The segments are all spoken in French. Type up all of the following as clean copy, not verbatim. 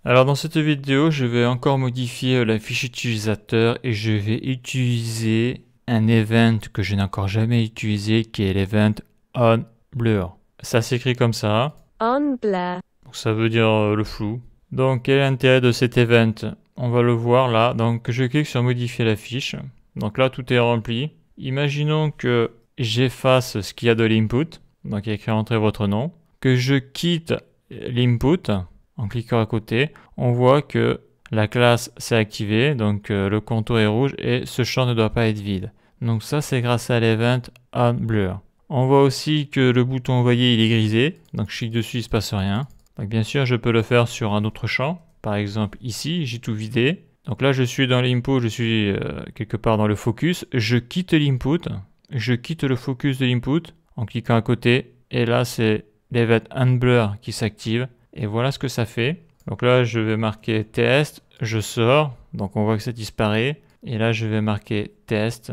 Alors dans cette vidéo, je vais encore modifier la fiche utilisateur et je vais utiliser un event que je n'ai encore jamais utilisé qui est l'event onBlur. Ça s'écrit comme ça. onBlur. Donc ça veut dire le flou. Donc quel est l'intérêt de cet event? On va le voir là. Donc je clique sur modifier la fiche. Donc là tout est rempli. Imaginons que j'efface ce qu'il y a de l'input. Donc il y a écrit entrer votre nom. Que je quitte l'input. En cliquant à côté, on voit que la classe s'est activée, donc le contour est rouge et ce champ ne doit pas être vide. Donc ça c'est grâce à l'event onBlur. On voit aussi que le bouton envoyer il est grisé, donc je clique dessus, il ne se passe rien. Donc bien sûr je peux le faire sur un autre champ, par exemple ici, j'ai tout vidé. Donc là je suis dans l'input, je suis quelque part dans le focus, je quitte l'input, je quitte le focus de l'input en cliquant à côté et là c'est l'event onBlur qui s'active. Et voilà ce que ça fait. Donc là, je vais marquer test, je sors. Donc on voit que ça disparaît. Et là, je vais marquer test,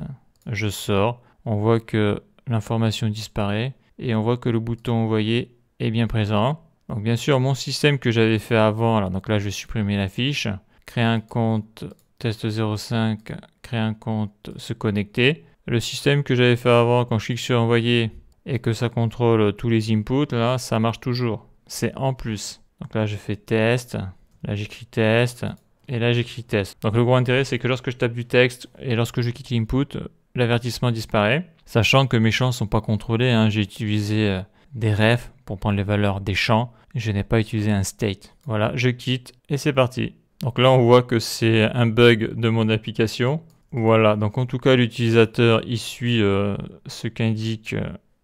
je sors. On voit que l'information disparaît. Et on voit que le bouton envoyer est bien présent. Donc bien sûr, mon système que j'avais fait avant, alors, donc là, je vais supprimer la fiche. Créer un compte test 05, créer un compte se connecter. Le système que j'avais fait avant, quand je clique sur envoyer et que ça contrôle tous les inputs, là, ça marche toujours. C'est en plus. Donc là, je fais test. Là, j'écris test. Et là, j'écris test. Donc le gros intérêt, c'est que lorsque je tape du texte et lorsque je quitte l'input, l'avertissement disparaît. Sachant que mes champs ne sont pas contrôlés. Hein. J'ai utilisé des refs pour prendre les valeurs des champs. Je n'ai pas utilisé un state. Voilà, je quitte et c'est parti. Donc là, on voit que c'est un bug de mon application. Voilà, donc en tout cas, l'utilisateur, il suit ce qu'indiquent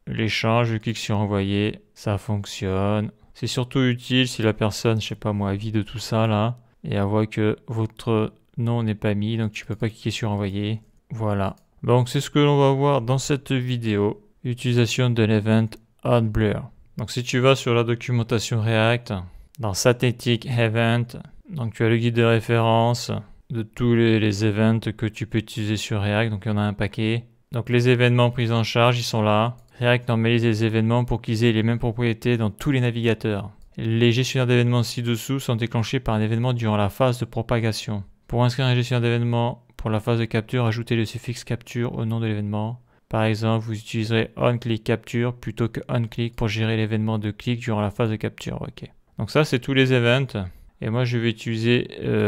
les champs. Je clique sur envoyer. Ça fonctionne. C'est surtout utile si la personne, je sais pas moi, vide tout ça là et elle voit que votre nom n'est pas mis, donc tu peux pas cliquer sur envoyer. Voilà. Donc c'est ce que l'on va voir dans cette vidéo. Utilisation de l'event onBlur. Donc si tu vas sur la documentation React, dans Static Event, donc tu as le guide de référence de tous les events que tu peux utiliser sur React. Donc il y en a un paquet. Donc les événements pris en charge, ils sont là. React normalise les événements pour qu'ils aient les mêmes propriétés dans tous les navigateurs. Les gestionnaires d'événements ci-dessous sont déclenchés par un événement durant la phase de propagation. Pour inscrire un gestionnaire d'événements pour la phase de capture, ajoutez le suffixe capture au nom de l'événement. Par exemple, vous utiliserez onClickCapture plutôt que onClick pour gérer l'événement de clic durant la phase de capture. Ok. Donc ça, c'est tous les events. Et moi, je vais utiliser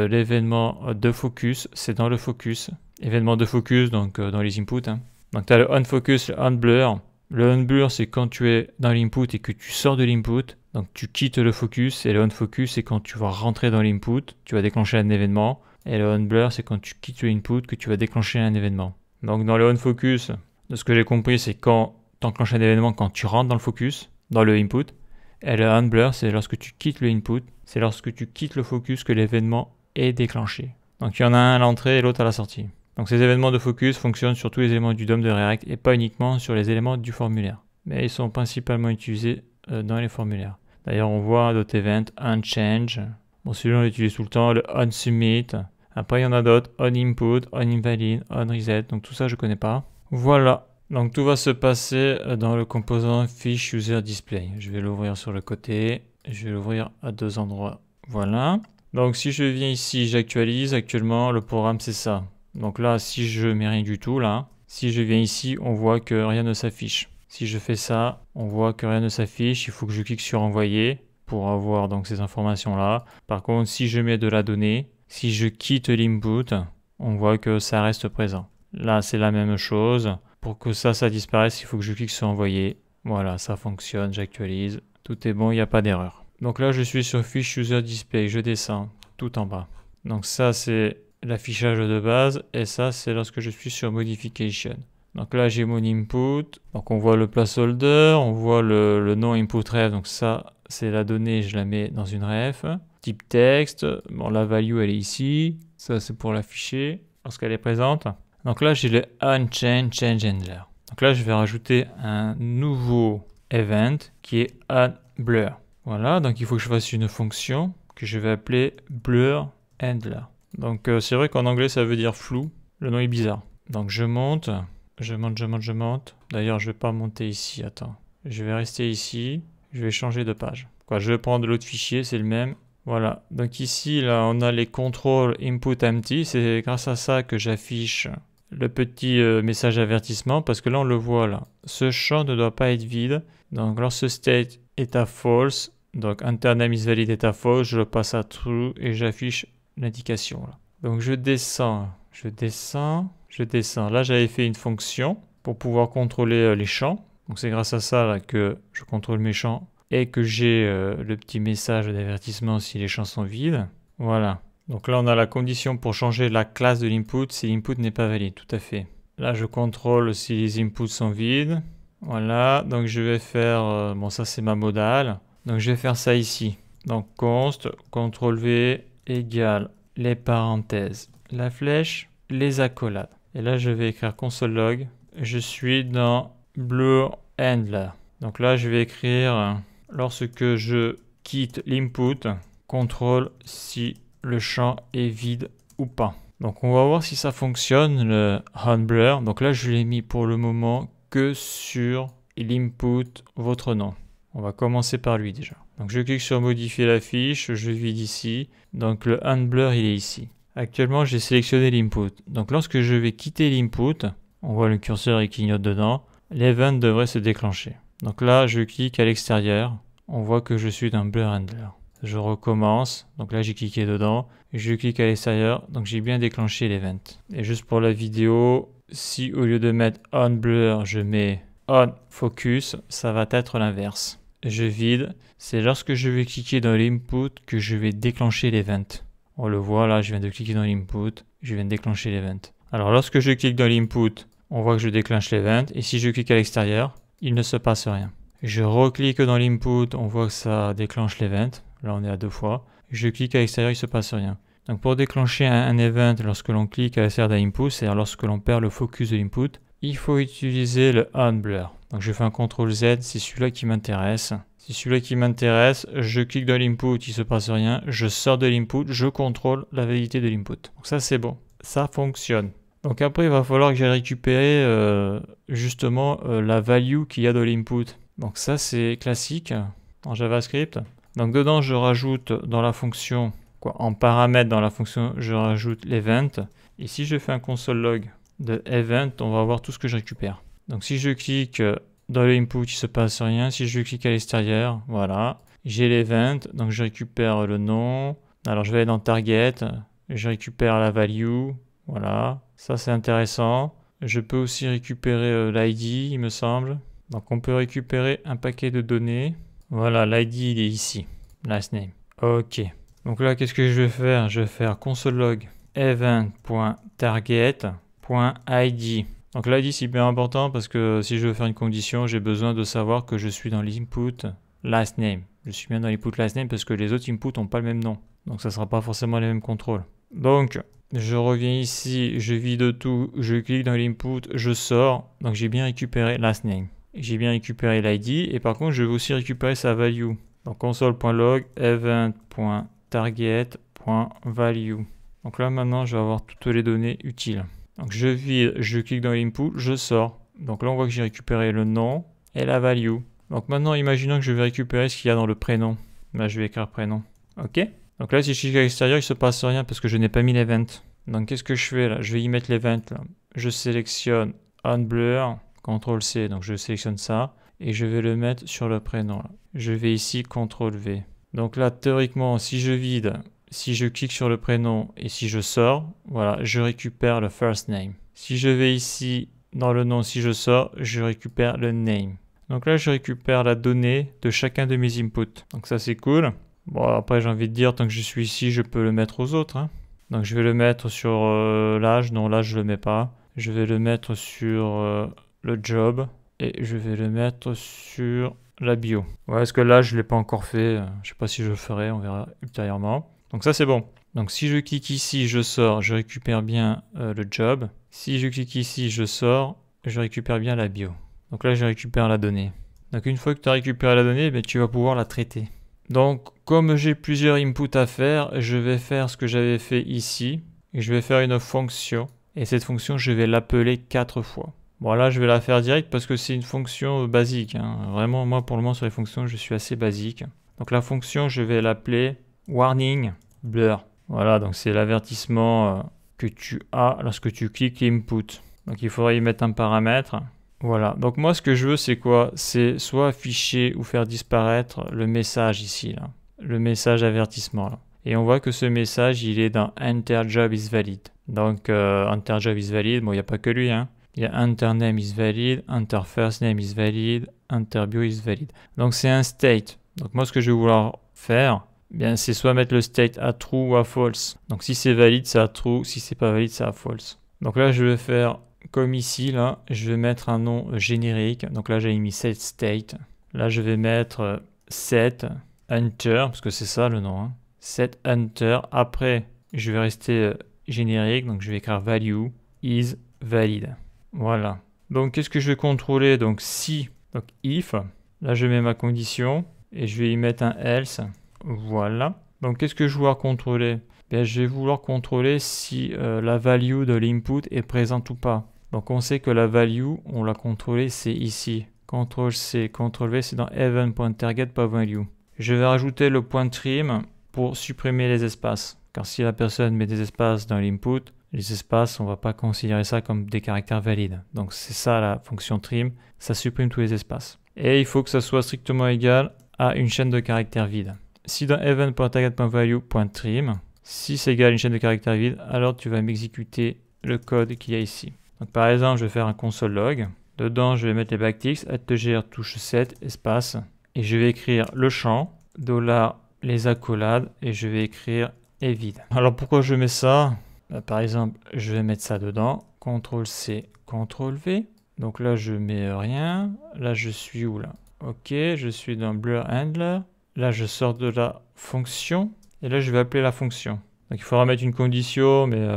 l'événement de focus. C'est dans le focus. Événement de focus, donc dans les inputs. Hein. Donc tu as le onFocus, le onBlur. Le onBlur, c'est quand tu es dans l'input et que tu sors de l'input. Donc tu quittes le focus. Et le onFocus, c'est quand tu vas rentrer dans l'input, tu vas déclencher un événement. Et le onBlur, c'est quand tu quittes l'input que tu vas déclencher un événement. Donc dans le onFocus, de ce que j'ai compris, c'est quand tu enclenches un événement quand tu rentres dans le focus, dans le input. Et le onBlur, c'est lorsque tu quittes le input. C'est lorsque tu quittes le focus que l'événement est déclenché. Donc il y en a un à l'entrée et l'autre à la sortie. Donc ces événements de focus fonctionnent sur tous les éléments du DOM de React et pas uniquement sur les éléments du formulaire. Mais ils sont principalement utilisés dans les formulaires. D'ailleurs, on voit d'autres events, onChange. Bon, celui-là, on l'utilise tout le temps, le onSubmit. Après, il y en a d'autres, onInput, onInvalid, onReset. Donc tout ça, je ne connais pas. Voilà. Donc tout va se passer dans le composant Fiche User Display. Je vais l'ouvrir sur le côté. Je vais l'ouvrir à deux endroits. Voilà. Donc si je viens ici, j'actualise. Actuellement, le programme, c'est ça. Donc là, si je mets rien du tout, là, si je viens ici, on voit que rien ne s'affiche. Si je fais ça, on voit que rien ne s'affiche. Il faut que je clique sur envoyer pour avoir donc ces informations-là. Par contre, si je mets de la donnée, si je quitte l'input, on voit que ça reste présent. Là, c'est la même chose. Pour que ça disparaisse, il faut que je clique sur envoyer. Voilà, ça fonctionne, j'actualise. Tout est bon, il n'y a pas d'erreur. Donc là, je suis sur Fiche User Display. Je descends tout en bas. Donc ça, c'est l'affichage de base. Et ça, c'est lorsque je suis sur Modification. Donc là, j'ai mon input. Donc on voit le placeholder. On voit le nom input ref. Donc ça, c'est la donnée. Je la mets dans une ref. Type texte. Bon, la value, elle est ici. Ça, c'est pour l'afficher lorsqu'elle est présente. Donc là, j'ai le onChange change handler. Donc là, je vais rajouter un nouveau event qui est onBlur. Voilà, donc il faut que je fasse une fonction que je vais appeler blur handler. Donc c'est vrai qu'en anglais, ça veut dire flou. Le nom est bizarre. Donc je monte. D'ailleurs, je vais pas monter ici. Attends. Je vais rester ici. Je vais changer de page. Quoi, je vais prendre l'autre fichier, c'est le même. Voilà, donc ici, là, on a les contrôles input empty. C'est grâce à ça que j'affiche le petit message avertissement, parce que là, on le voit là. Ce champ ne doit pas être vide. Donc, lorsque state est à false, donc enter name is valid est à false, je le passe à true et j'affiche l'indication là. Donc, je descends. Là, j'avais fait une fonction pour pouvoir contrôler les champs. Donc, c'est grâce à ça là, que je contrôle mes champs et que j'ai le petit message d'avertissement si les champs sont vides. Voilà. Donc là, on a la condition pour changer la classe de l'input si l'input n'est pas valide. Tout à fait. Là, je contrôle si les inputs sont vides. Voilà. Donc, je vais faire... bon, ça, c'est ma modale. Donc, je vais faire ça ici. Donc, const, CTRL-V égale les parenthèses, la flèche, les accolades. Et là, je vais écrire console.log. Je suis dans Blur Handler. Donc là, je vais écrire... Lorsque je quitte l'input, contrôle si le champ est vide ou pas. Donc on va voir si ça fonctionne, le onBlur. Donc là, je l'ai mis pour le moment que sur l'input votre nom. On va commencer par lui déjà. Donc je clique sur modifier la fiche, je vide ici. Donc le onBlur, il est ici. Actuellement, j'ai sélectionné l'input. Donc lorsque je vais quitter l'input, on voit le curseur qui clignote dedans, l'event devrait se déclencher. Donc là, je clique à l'extérieur. On voit que je suis dans Blur Handler. Je recommence. Donc là, j'ai cliqué dedans. Je clique à l'extérieur. Donc j'ai bien déclenché l'event. Et juste pour la vidéo, si au lieu de mettre on blur, je mets on focus, ça va être l'inverse. Je vide. C'est lorsque je vais cliquer dans l'input que je vais déclencher l'event. On le voit là, je viens de cliquer dans l'input. Je viens de déclencher l'event. Alors lorsque je clique dans l'input, on voit que je déclenche l'event. Et si je clique à l'extérieur, il ne se passe rien. Je reclique dans l'input, on voit que ça déclenche l'event. Là, on est à 2 fois. Je clique à l'extérieur, il ne se passe rien. Donc, pour déclencher un event lorsque l'on clique à l'extérieur d'un input, c'est-à-dire lorsque l'on perd le focus de l'input, il faut utiliser le onBlur. Donc, je fais un CTRL Z, c'est celui-là qui m'intéresse. C'est celui-là qui m'intéresse. Je clique dans l'input, il ne se passe rien. Je sors de l'input, je contrôle la validité de l'input. Donc, ça, c'est bon. Ça fonctionne. Donc, après, il va falloir que j'aille récupérer justement la value qu'il y a dans l'input. Donc ça, c'est classique en JavaScript. Donc dedans, je rajoute dans la fonction, en paramètre dans la fonction, je rajoute l'event. Et si je fais un console.log de event, on va voir tout ce que je récupère. Donc si je clique dans l'input, il ne se passe rien. Si je clique à l'extérieur, voilà, j'ai l'event. Donc je récupère le nom. Alors je vais aller dans target, je récupère la value. Voilà, ça c'est intéressant. Je peux aussi récupérer l'ID, il me semble. Donc on peut récupérer un paquet de données. Voilà, l'ID il est ici. Last name. Ok. Donc là, qu'est-ce que je vais faire? Je vais faire console.log event.target.id. Donc l'ID c'est bien important parce que si je veux faire une condition, j'ai besoin de savoir que je suis dans l'input last name. Je suis bien dans l'input last name parce que les autres inputs n'ont pas le même nom. Donc ça ne sera pas forcément les mêmes contrôles. Donc je reviens ici, je vide tout, je clique dans l'input, je sors. Donc j'ai bien récupéré last name. J'ai bien récupéré l'ID et par contre je vais aussi récupérer sa value. Donc console.log event.target.value. Donc là maintenant je vais avoir toutes les données utiles. Donc je vide, je clique dans l'input, je sors. Donc là on voit que j'ai récupéré le nom et la value. Donc maintenant imaginons que je vais récupérer ce qu'il y a dans le prénom. Là je vais écrire prénom. Ok. Donc là si je clique à l'extérieur il ne se passe rien parce que je n'ai pas mis l'event. Donc qu'est-ce que je fais là? Je vais y mettre l'event là. Je sélectionne onBlur. CTRL-C, donc je sélectionne ça et je vais le mettre sur le prénom. Là. Je vais ici CTRL-V. Donc là, théoriquement, si je vide, si je clique sur le prénom et si je sors, voilà, je récupère le first name. Si je vais ici dans le nom, si je sors, je récupère le name. Donc là, je récupère la donnée de chacun de mes inputs. Donc ça, c'est cool. Bon, après, j'ai envie de dire, tant que je suis ici, je peux le mettre aux autres. Hein. Donc je vais le mettre sur l'âge. Non, l'âge, je le mets pas. Je vais le mettre sur... le job et je vais le mettre sur la bio. Ouais, parce que là je ne l'ai pas encore fait, je sais pas si je le ferai, on verra ultérieurement. Donc ça c'est bon. Donc si je clique ici, je sors, je récupère bien le job. Si je clique ici, je sors, je récupère bien la bio. Donc là je récupère la donnée. Donc une fois que tu as récupéré la donnée, tu vas pouvoir la traiter. Donc comme j'ai plusieurs inputs à faire, je vais faire ce que j'avais fait ici. Et je vais faire une fonction. Et cette fonction, je vais l'appeler 4 fois. Bon là je vais la faire direct parce que c'est une fonction basique. Hein. Vraiment moi pour le moment sur les fonctions je suis assez basique. Donc la fonction je vais l'appeler warning blur. Voilà, donc c'est l'avertissement que tu as lorsque tu cliques input. Donc il faudrait y mettre un paramètre. Voilà, donc moi ce que je veux c'est quoi? C'est soit afficher ou faire disparaître le message ici, là. Le message avertissement là. Et on voit que ce message il est dans enter job is valid. Donc enter job is valid, bon il n'y a pas que lui, hein. Il y a enter name is valid, enter first name is valid, enter bio is valid. Donc c'est un state. Donc moi ce que je vais vouloir faire, bien c'est soit mettre le state à true ou à false. Donc si c'est valide c'est à true, si c'est pas valide c'est à false. Donc là je vais faire comme ici, là, je vais mettre un nom générique. Donc là j'ai mis set state. Là je vais mettre set enter, parce que c'est ça le nom, hein. Set enter. Après je vais rester générique, donc je vais écrire value is valid. Voilà. Donc qu'est-ce que je vais contrôler? Donc si, donc if, là je mets ma condition et je vais y mettre un else. Voilà. Donc qu'est-ce que je vais vouloir contrôler? Bien, je vais vouloir contrôler si la value de l'input est présente ou pas. Donc on sait que la value, on l'a contrôlée, c'est ici. CTRL-C, CTRL-V, c'est dans event.target.value. Je vais rajouter le point trim pour supprimer les espaces. Car si la personne met des espaces dans l'input, les espaces, on ne va pas considérer ça comme des caractères valides. Donc c'est ça la fonction trim, ça supprime tous les espaces. Et il faut que ça soit strictement égal à une chaîne de caractères vides. Si dans event.target.value.trim, si c'est égal à une chaîne de caractères vides, alors tu vas m'exécuter le code qu'il y a ici. Donc par exemple, je vais faire un console log. Dedans, je vais mettre les backticks, @tgr touche 7, espace. Et je vais écrire le champ, $les accolades, et je vais écrire est vide. Alors pourquoi je mets ça? Par exemple, je vais mettre ça dedans. CTRL-C, CTRL-V. Donc là, je mets rien. Là, je suis où là? Ok, je suis dans Blur Handler. Là, je sors de la fonction. Et là, je vais appeler la fonction. Donc il faudra mettre une condition, mais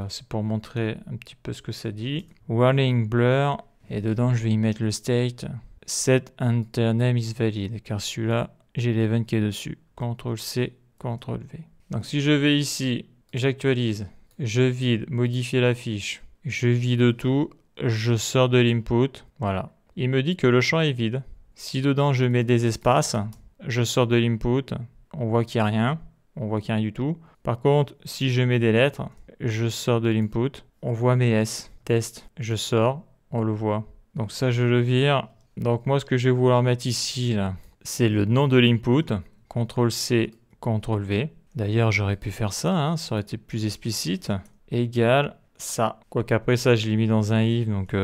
c'est pour montrer un petit peu ce que ça dit. Warning blur. Et dedans, je vais y mettre le state. Set enter name is valid. Car celui-là, j'ai l'event qui est dessus. CTRL-C, CTRL-V. Donc si je vais ici, j'actualise, je vide, modifier la fiche, je vide tout, je sors de l'input. Voilà. Il me dit que le champ est vide. Si dedans, je mets des espaces, je sors de l'input. On voit qu'il n'y a rien. On voit qu'il n'y a rien du tout. Par contre, si je mets des lettres, je sors de l'input, on voit mes S. Test, je sors, on le voit. Donc ça, je le vire. Donc moi, ce que je vais vouloir mettre ici, là, c'est le nom de l'input. CTRL-C, CTRL-V. D'ailleurs, j'aurais pu faire ça, hein, ça aurait été plus explicite. Égal ça. Quoique après ça, je l'ai mis dans un if, donc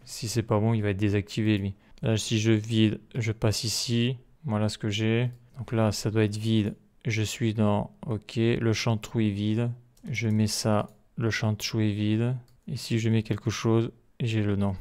si c'est pas bon, il va être désactivé, lui. Là, si je vide, je passe ici. Voilà ce que j'ai. Donc là, ça doit être vide. Je suis dans OK, le champ true est vide. Je mets ça, le champ true est vide. Et si je mets quelque chose, j'ai le nom.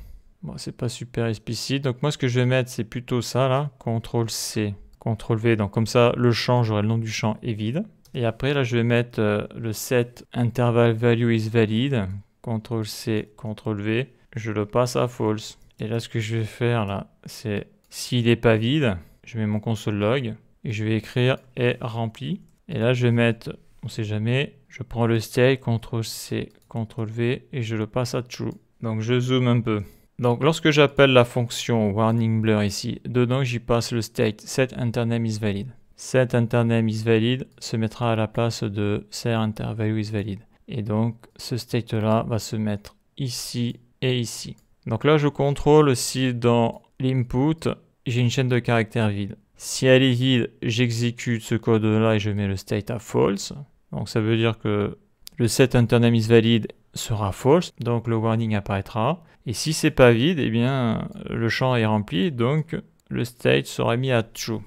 Bon, c'est pas super explicite. Donc moi, ce que je vais mettre, c'est plutôt ça là. CTRL-C, CTRL-V. Donc comme ça, le champ, j'aurai le nom du champ est vide. Et après, là, je vais mettre le set interval value is valid. CTRL-C, CTRL-V. Je le passe à false. Et là, ce que je vais faire là, c'est s'il n'est pas vide, je mets mon console log. Et je vais écrire est rempli. Et là, je vais mettre, on sait jamais, je prends le state, CTRL-C, CTRL-V et je le passe à true. Donc, je zoome un peu. Donc, lorsque j'appelle la fonction warning blur ici, dedans, j'y passe le state set enter name is valid. Set enter name is valid se mettra à la place de set enter value is valid. Et donc, ce state-là va se mettre ici et ici. Donc là, je contrôle si dans l'input, j'ai une chaîne de caractères vide. Si elle est vide, j'exécute ce code-là et je mets le state à false. Donc ça veut dire que le set enter name is valid sera false, donc le warning apparaîtra. Et si c'est pas vide, eh bien le champ est rempli, donc le state sera mis à true.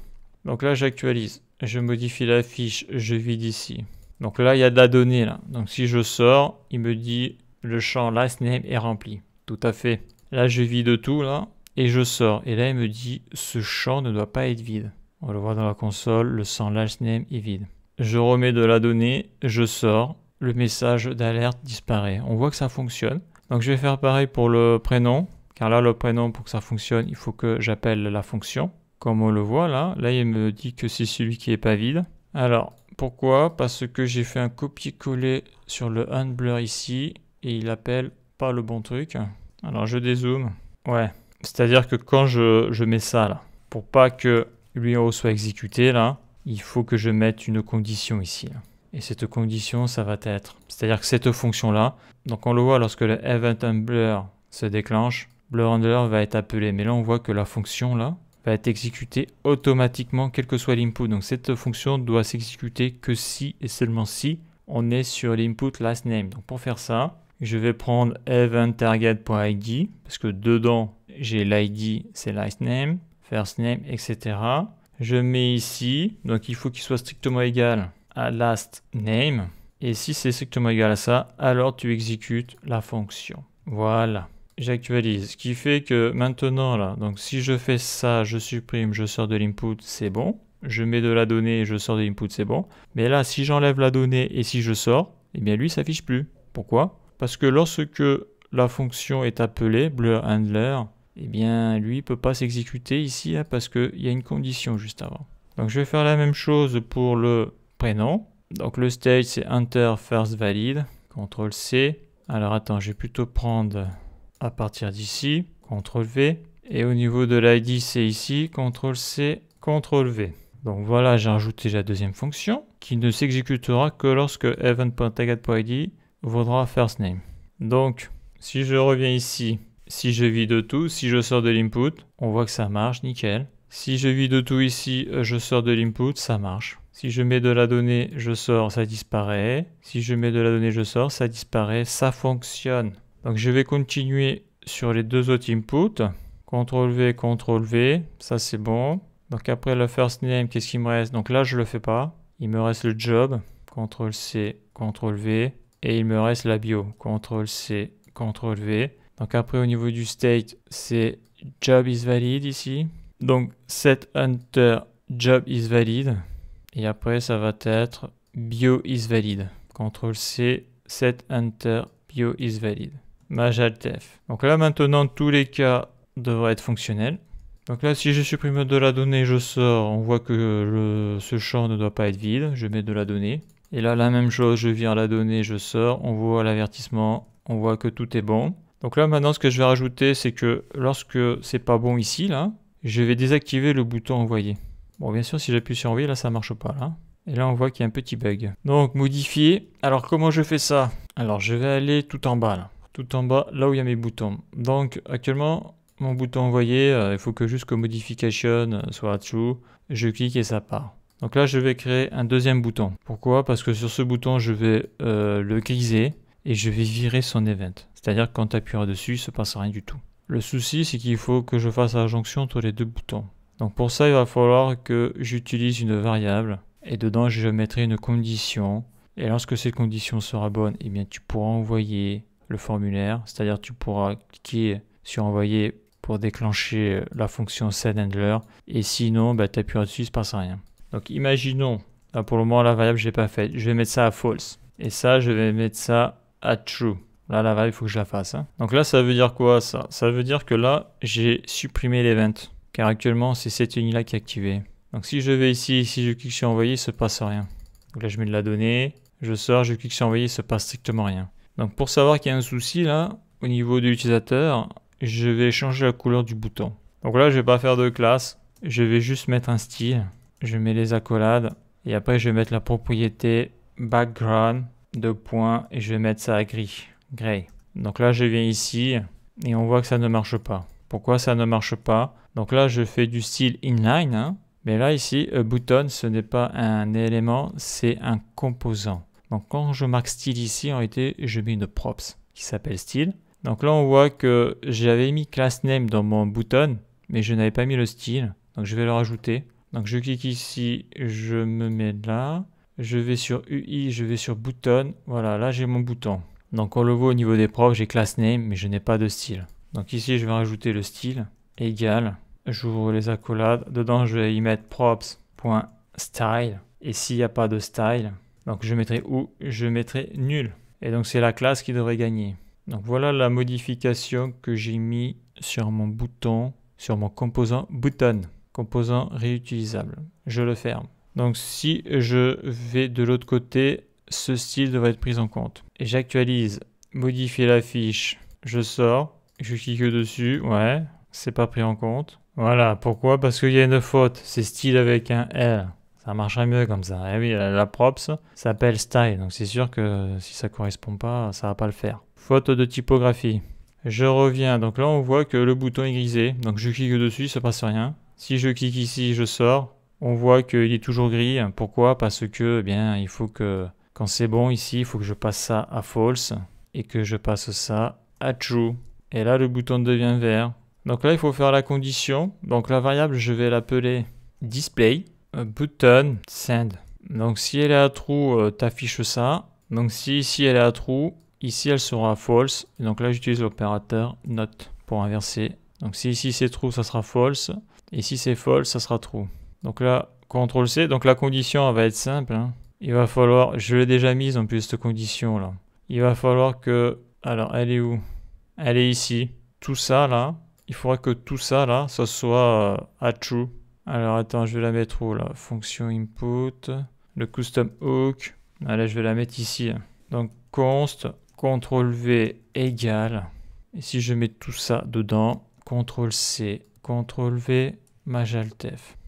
Donc là j'actualise, je modifie la fiche, je vide ici. Donc là il y a de la donnée là. Donc si je sors, il me dit le champ last name est rempli. Tout à fait. Là je vide tout là. Et je sors. Et là, il me dit, ce champ ne doit pas être vide. On le voit dans la console, le sans last name est vide. Je remets de la donnée, je sors. Le message d'alerte disparaît. On voit que ça fonctionne. Donc, je vais faire pareil pour le prénom. Car là, le prénom, pour que ça fonctionne, il faut que j'appelle la fonction. Comme on le voit là. Là, il me dit que c'est celui qui n'est pas vide. Alors, pourquoi? Parce que j'ai fait un copier-coller sur le handler ici. Et il appelle pas le bon truc. Alors, je dézoome. Ouais. C'est-à-dire que quand je mets ça là, pour pas que l'URL soit exécuté là, il faut que je mette une condition ici. Là. Et cette condition, ça va être, c'est-à-dire que cette fonction-là, donc on le voit lorsque le event handler se déclenche, blur handler va être appelé. Mais là, on voit que la fonction là va être exécutée automatiquement, quel que soit l'input. Donc cette fonction doit s'exécuter que si et seulement si on est sur l'input last name. Donc pour faire ça, je vais prendre event target.id parce que dedans j'ai l'id, c'est last name, first name, etc. Je mets ici, donc il faut qu'il soit strictement égal à last name. Et si c'est strictement égal à ça, alors tu exécutes la fonction. Voilà. J'actualise. Ce qui fait que maintenant, là, donc si je fais ça, je supprime, je sors de l'input, c'est bon. Je mets de la donnée, je sors de l'input, c'est bon. Mais là, si j'enlève la donnée et si je sors, eh bien lui, ça s'affiche plus. Pourquoi? Parce que lorsque la fonction est appelée, blur handler, eh bien lui, ne peut pas s'exécuter ici hein, parce qu'il y a une condition juste avant. Donc je vais faire la même chose pour le prénom. Donc le stage, c'est enter first valid, CTRL C. Alors attends, je vais plutôt prendre à partir d'ici, CTRL V. Et au niveau de l'ID, c'est ici, CTRL C, CTRL V. Donc voilà, j'ai rajouté la deuxième fonction qui ne s'exécutera que lorsque event.target.id vaudra first name. Donc, si je reviens ici, si je vide tout, si je sors de l'input, on voit que ça marche, nickel. Si je vide tout ici, je sors de l'input, ça marche. Si je mets de la donnée, je sors, ça disparaît. Si je mets de la donnée, je sors, ça disparaît, ça fonctionne. Donc je vais continuer sur les deux autres inputs. CTRL V, ça c'est bon. Donc après le first name, qu'est-ce qu'il me reste? Donc là, je ne le fais pas. Il me reste le job, CTRL C, CTRL V. Et il me reste la bio, CTRL C, CTRL V. Donc après au niveau du state, c'est job is valid ici. Donc set enter job is valid. Et après ça va être bio is valid. CTRL C, set enter bio is valid. Majaltef. Donc là maintenant tous les cas devraient être fonctionnels. Donc là si je supprime de la donnée, je sors. On voit que ce champ ne doit pas être vide. Je mets de la donnée. Et là la même chose, je vire la donnée, je sors. On voit l'avertissement. On voit que tout est bon. Donc là maintenant ce que je vais rajouter, c'est que lorsque c'est pas bon ici là, je vais désactiver le bouton envoyer. Bon, bien sûr, si j'appuie sur envoyer, là, ça marche pas, là. Et là, on voit qu'il y a un petit bug. Donc, modifier. Alors, comment je fais ça? Alors, je vais aller tout en bas, là. Tout en bas, là où il y a mes boutons. Donc, actuellement, mon bouton envoyer, il faut que juste que modification soit true. Je clique et ça part. Donc là, je vais créer un deuxième bouton. Pourquoi? Parce que sur ce bouton, je vais le griser et je vais virer son event. C'est-à-dire que quand tu appuieras dessus, il ne se passe rien du tout. Le souci, c'est qu'il faut que je fasse la jonction entre les deux boutons. Donc pour ça, il va falloir que j'utilise une variable et dedans, je mettrai une condition. Et lorsque cette condition sera bonne, eh bien, tu pourras envoyer le formulaire. C'est-à-dire tu pourras cliquer sur envoyer pour déclencher la fonction setHandler. Et sinon, tu appuieras dessus, il ne se passe rien. Donc imaginons, là pour le moment, la variable, je ne l'ai pas faite. Je vais mettre ça à false. Et ça, je vais mettre ça à true. Là, la variable, il faut que je la fasse. Hein. Donc là, ça veut dire quoi ça? Ça veut dire que là, j'ai supprimé l'event. Car actuellement, c'est cette ligne-là qui est activée. Donc si je vais ici, si je clique sur envoyer, il ne se passe rien. Donc là, je mets de la donnée, je sors, je clique sur envoyer, il ne se passe strictement rien. Donc pour savoir qu'il y a un souci là, au niveau de l'utilisateur, je vais changer la couleur du bouton. Donc là, je ne vais pas faire de classe, je vais juste mettre un style. Je mets les accolades et après, je vais mettre la propriété background, deux points, et je vais mettre ça à gris, gray. Donc là, je viens ici et on voit que ça ne marche pas. Pourquoi ça ne marche pas? Donc là, je fais du style inline. Hein. Mais là, ici, button, ce n'est pas un élément, c'est un composant. Donc quand je marque style ici, en réalité, je mets une props qui s'appelle style. Donc là, on voit que j'avais mis class name dans mon button, mais je n'avais pas mis le style. Donc je vais le rajouter. Donc je clique ici, je me mets là. Je vais sur UI, je vais sur button. Voilà, là, j'ai mon bouton. Donc on le voit au niveau des props, j'ai class name, mais je n'ai pas de style. Donc ici, je vais rajouter le style égal. J'ouvre les accolades. Dedans, je vais y mettre props.style. Et s'il n'y a pas de style, donc je mettrai où? Je mettrai nul. Et donc, c'est la classe qui devrait gagner. Donc, voilà la modification que j'ai mis sur mon bouton, sur mon composant button. Composant réutilisable. Je le ferme. Donc, si je vais de l'autre côté, ce style devrait être pris en compte. Et j'actualise. Modifier la fiche. Je sors. Je clique dessus. Ouais, c'est pas pris en compte. Voilà, pourquoi? Parce qu'il y a une faute, c'est style avec un L. Ça marcherait mieux comme ça. Et oui, la props s'appelle style, donc c'est sûr que si ça correspond pas, ça va pas le faire. Faute de typographie. Je reviens, donc là on voit que le bouton est grisé, donc je clique dessus, il se passe rien. Si je clique ici, je sors, on voit qu'il est toujours gris. Pourquoi? Parce que, eh bien, il faut que, quand c'est bon ici, il faut que je passe ça à false et que je passe ça à true. Et là, le bouton devient vert. Donc là, il faut faire la condition. Donc la variable, je vais l'appeler display button send. Donc si elle est à true, t'affiches ça. Donc si ici elle est à true, ici elle sera false. Et donc là, j'utilise l'opérateur not pour inverser. Donc si ici c'est true, ça sera false. Et si c'est false, ça sera true. Donc là, CTRL C. Donc la condition, elle va être simple. Hein. Il va falloir, je l'ai déjà mise en plus cette condition là. Il va falloir que, alors elle est où? Elle est ici. Tout ça là, il faudra que tout ça là, ça soit à true. Alors attends, je vais la mettre où là? Fonction input, le custom hook. Ah, là, je vais la mettre ici. Donc const, CTRL V égale. Et si je mets tout ça dedans, CTRL C, CTRL V, Majaltef.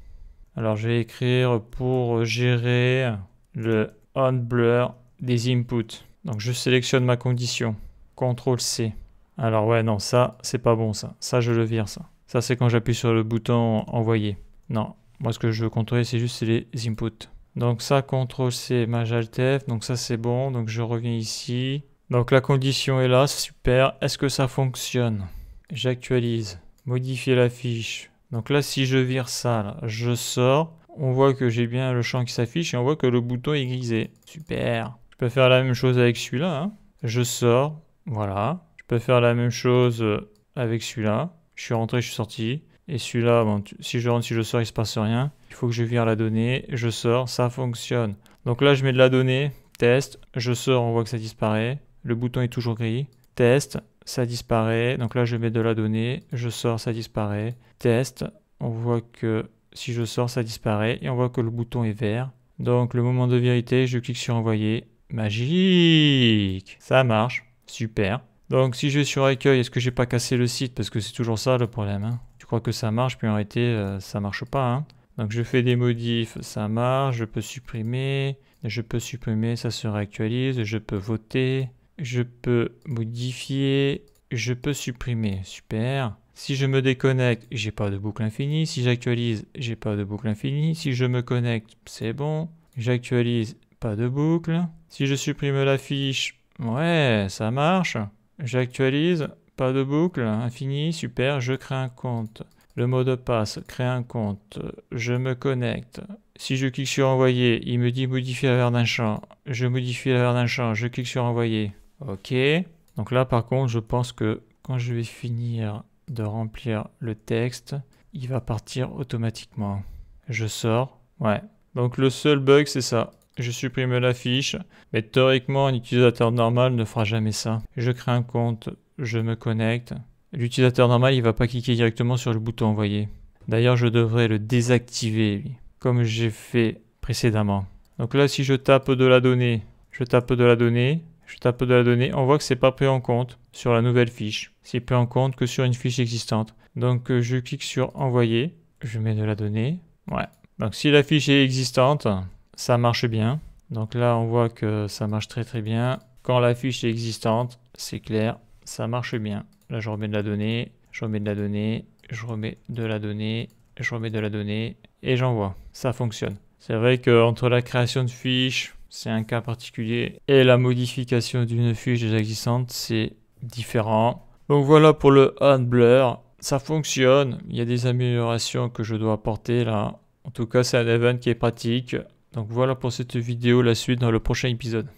Alors je vais écrire pour gérer le on blur des inputs. Donc je sélectionne ma condition. CTRL C. Alors ouais, non, ça, c'est pas bon ça. Ça, je le vire ça. Ça, c'est quand j'appuie sur le bouton envoyer. Non, moi ce que je veux contrôler, c'est juste les inputs. Donc ça, CTRL C, Majaltef. Donc ça, c'est bon. Donc je reviens ici. Donc la condition est là, super. Est-ce que ça fonctionne? J'actualise. Modifier la fiche. Donc là, si je vire ça, là, je sors. On voit que j'ai bien le champ qui s'affiche et on voit que le bouton est grisé. Super. Je peux faire la même chose avec celui-là. Hein. Je sors. Voilà. Je peux faire la même chose avec celui-là. Je suis rentré, je suis sorti. Et celui-là, bon, si je rentre, si je sors, il ne se passe rien. Il faut que je vire la donnée. Je sors, ça fonctionne. Donc là, je mets de la donnée. Test. Je sors, on voit que ça disparaît. Le bouton est toujours gris. Test. Ça disparaît. Donc là, je mets de la donnée. Je sors, ça disparaît. Test. On voit que si je sors, ça disparaît. Et on voit que le bouton est vert. Donc le moment de vérité, je clique sur envoyer. Magique! Ça marche. Super. Donc si je vais sur accueil, est-ce que j'ai pas cassé le site? Parce que c'est toujours ça le problème. Hein. Tu crois que ça marche, puis en réalité, ça marche pas. Hein. Donc je fais des modifs, ça marche. Je peux supprimer. Ça se réactualise. Je peux voter. Je peux modifier, je peux supprimer, super. Si je me déconnecte, j'ai pas de boucle infinie. Si j'actualise, j'ai pas de boucle infinie. Si je me connecte, c'est bon. J'actualise, pas de boucle. Si je supprime la fiche, ouais, ça marche. J'actualise, pas de boucle infinie, super. Je crée un compte. Le mot de passe, créer un compte. Je me connecte. Si je clique sur envoyer, il me dit modifier la valeur d'un champ. Je modifie la valeur d'un champ, je clique sur envoyer. Ok. Donc là, par contre, je pense que quand je vais finir de remplir le texte, il va partir automatiquement. Je sors. Ouais. Donc le seul bug, c'est ça. Je supprime la fiche. Mais théoriquement, un utilisateur normal ne fera jamais ça. Je crée un compte. Je me connecte. L'utilisateur normal, il ne va pas cliquer directement sur le bouton envoyer. D'ailleurs, je devrais le désactiver, lui, comme j'ai fait précédemment. Donc là, si je tape de la donnée, on voit que c'est pas pris en compte sur la nouvelle fiche. C'est pris en compte que sur une fiche existante. Donc je clique sur envoyer, je mets de la donnée. Ouais. Donc si la fiche est existante, ça marche bien. Donc là, on voit que ça marche très très bien. Quand la fiche est existante, c'est clair, ça marche bien. Là, je remets de la donnée, je remets de la donnée, je remets de la donnée, je remets de la donnée et j'envoie. Ça fonctionne. C'est vrai qu'entre la création de fiches, c'est un cas particulier, et la modification d'une fiche déjà existante, c'est différent. Donc voilà pour le on blur. Ça fonctionne. Il y a des améliorations que je dois apporter là. En tout cas, c'est un event qui est pratique. Donc voilà pour cette vidéo, la suite dans le prochain épisode.